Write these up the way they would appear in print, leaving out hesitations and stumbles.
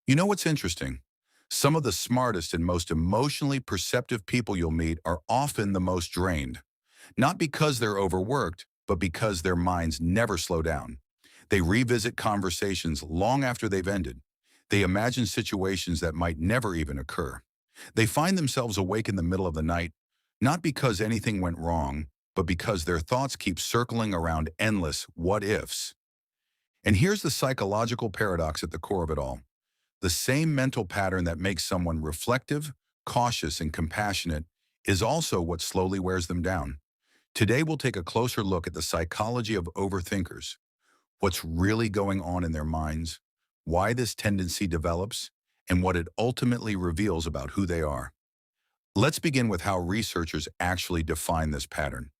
You know what's interesting? Some of the smartest and most emotionally perceptive people you'll meet are often the most drained. Not because they're overworked, but because their minds never slow down. They revisit conversations long after they've ended. They imagine situations that might never even occur. They find themselves awake in the middle of the night, not because anything went wrong, but because their thoughts keep circling around endless what ifs. And here's the psychological paradox at the core of it all. The same mental pattern that makes someone reflective, cautious, and compassionate is also what slowly wears them down. Today, we'll take a closer look at the psychology of overthinkers, what's really going on in their minds, why this tendency develops, and what it ultimately reveals about who they are. Let's begin with how researchers actually define this pattern.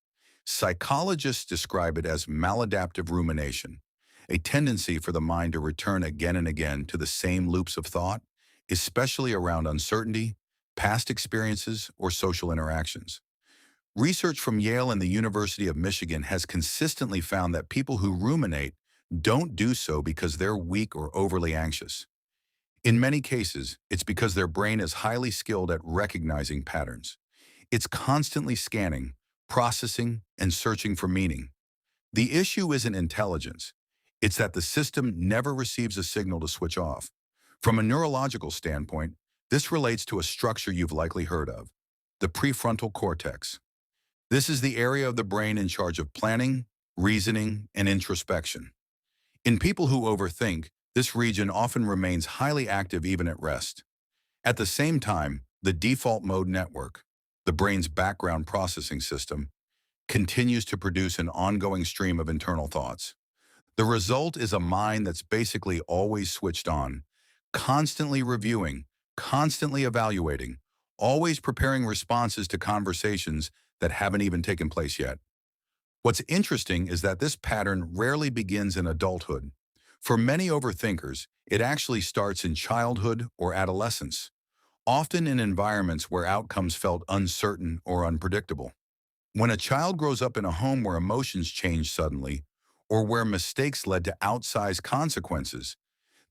Psychologists describe it as maladaptive rumination, a tendency for the mind to return again and again to the same loops of thought, especially around uncertainty, past experiences, or social interactions. Research from Yale and the University of Michigan has consistently found that people who ruminate don't do so because they're weak or overly anxious. In many cases, it's because their brain is highly skilled at recognizing patterns. It's constantly scanning, processing, and searching for meaning. The issue isn't intelligence. It's that the system never receives a signal to switch off. From a neurological standpoint, this relates to a structure you've likely heard of, the prefrontal cortex. This is the area of the brain in charge of planning, reasoning, and introspection. In people who overthink, this region often remains highly active even at rest. At the same time, the default mode network, the brain's background processing system, continues to produce an ongoing stream of internal thoughts. The result is a mind that's basically always switched on, constantly reviewing, constantly evaluating, always preparing responses to conversations that haven't even taken place yet. What's interesting is that this pattern rarely begins in adulthood. For many overthinkers, it actually starts in childhood or adolescence, often in environments where outcomes felt uncertain or unpredictable. When a child grows up in a home where emotions change suddenly, or where mistakes led to outsized consequences,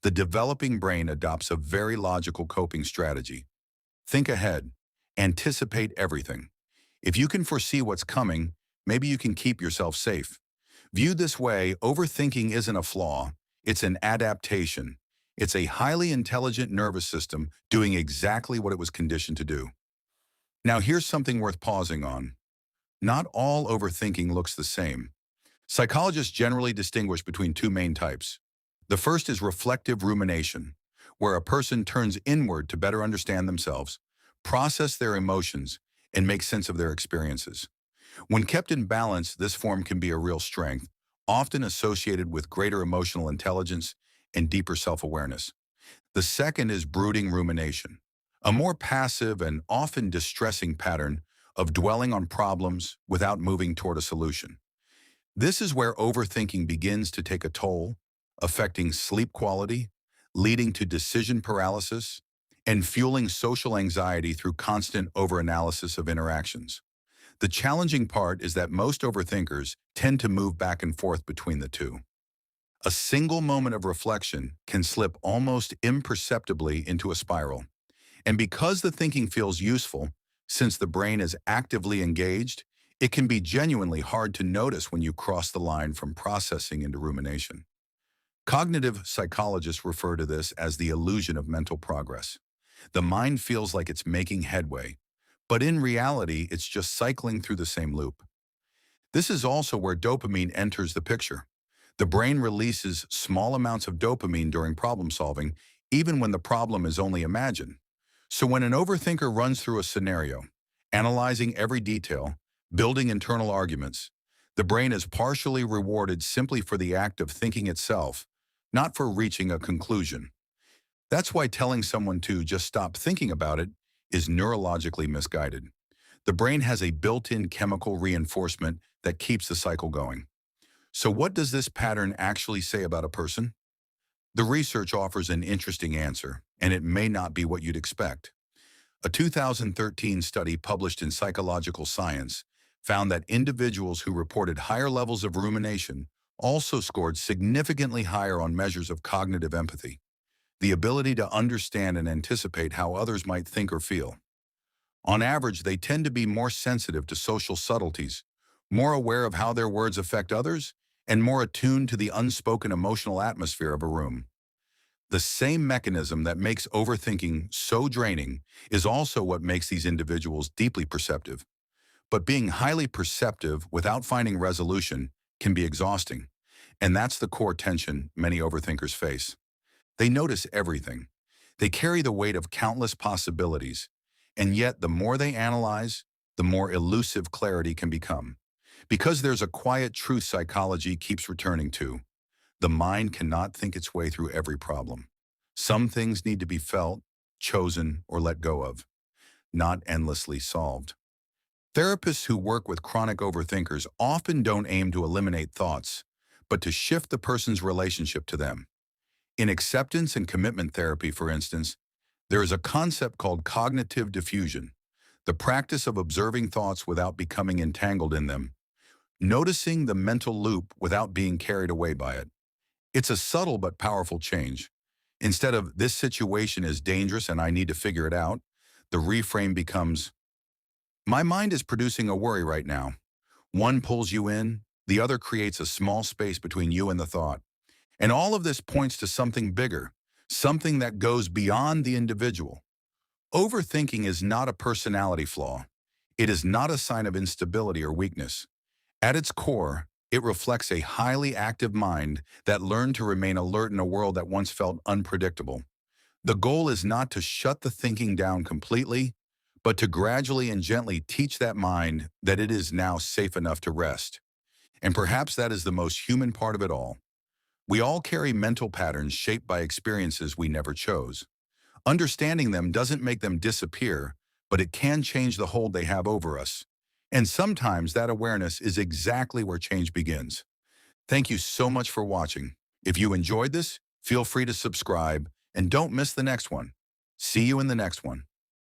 the developing brain adopts a very logical coping strategy. Think ahead, anticipate everything. If you can foresee what's coming, maybe you can keep yourself safe. Viewed this way, overthinking isn't a flaw, it's an adaptation. It's a highly intelligent nervous system doing exactly what it was conditioned to do. Now here's something worth pausing on. Not all overthinking looks the same. Psychologists generally distinguish between two main types. The first is reflective rumination, where a person turns inward to better understand themselves, process their emotions, and make sense of their experiences. When kept in balance, this form can be a real strength, often associated with greater emotional intelligence and deeper self-awareness. The second is brooding rumination, a more passive and often distressing pattern of dwelling on problems without moving toward a solution. This is where overthinking begins to take a toll, affecting sleep quality, leading to decision paralysis, and fueling social anxiety through constant overanalysis of interactions. The challenging part is that most overthinkers tend to move back and forth between the two. A single moment of reflection can slip almost imperceptibly into a spiral. And because the thinking feels useful, since the brain is actively engaged, it can be genuinely hard to notice when you cross the line from processing into rumination. Cognitive psychologists refer to this as the illusion of mental progress. The mind feels like it's making headway, but in reality, it's just cycling through the same loop. This is also where dopamine enters the picture. The brain releases small amounts of dopamine during problem solving, even when the problem is only imagined. So when an overthinker runs through a scenario, analyzing every detail, building internal arguments, the brain is partially rewarded simply for the act of thinking itself, not for reaching a conclusion. That's why telling someone to just stop thinking about it is neurologically misguided. The brain has a built-in chemical reinforcement that keeps the cycle going. So what does this pattern actually say about a person? The research offers an interesting answer, and it may not be what you'd expect. A 2013 study published in Psychological Science found that individuals who reported higher levels of rumination also scored significantly higher on measures of cognitive empathy. the ability to understand and anticipate how others might think or feel. On average, they tend to be more sensitive to social subtleties, more aware of how their words affect others, and more attuned to the unspoken emotional atmosphere of a room. The same mechanism that makes overthinking so draining is also what makes these individuals deeply perceptive. But being highly perceptive without finding resolution can be exhausting. And that's the core tension many overthinkers face. They notice everything. They carry the weight of countless possibilities. And yet, the more they analyze, the more elusive clarity can become. Because there's a quiet truth psychology keeps returning to. The mind cannot think its way through every problem. Some things need to be felt, chosen, or let go of, not endlessly solved. Therapists who work with chronic overthinkers often don't aim to eliminate thoughts, but to shift the person's relationship to them. In acceptance and commitment therapy, for instance, there is a concept called cognitive diffusion, the practice of observing thoughts without becoming entangled in them, noticing the mental loop without being carried away by it. It's a subtle but powerful change. Instead of "this situation is dangerous and I need to figure it out," the reframe becomes, "my mind is producing a worry right now." One pulls you in, the other creates a small space between you and the thought. And all of this points to something bigger, something that goes beyond the individual. Overthinking is not a personality flaw. It is not a sign of instability or weakness. At its core, it reflects a highly active mind that learned to remain alert in a world that once felt unpredictable. The goal is not to shut the thinking down completely, but to gradually and gently teach that mind that it is now safe enough to rest. And perhaps that is the most human part of it all. We all carry mental patterns shaped by experiences we never chose. Understanding them doesn't make them disappear, but it can change the hold they have over us. And sometimes that awareness is exactly where change begins. Thank you so much for watching. If you enjoyed this, feel free to subscribe and don't miss the next one. See you in the next one.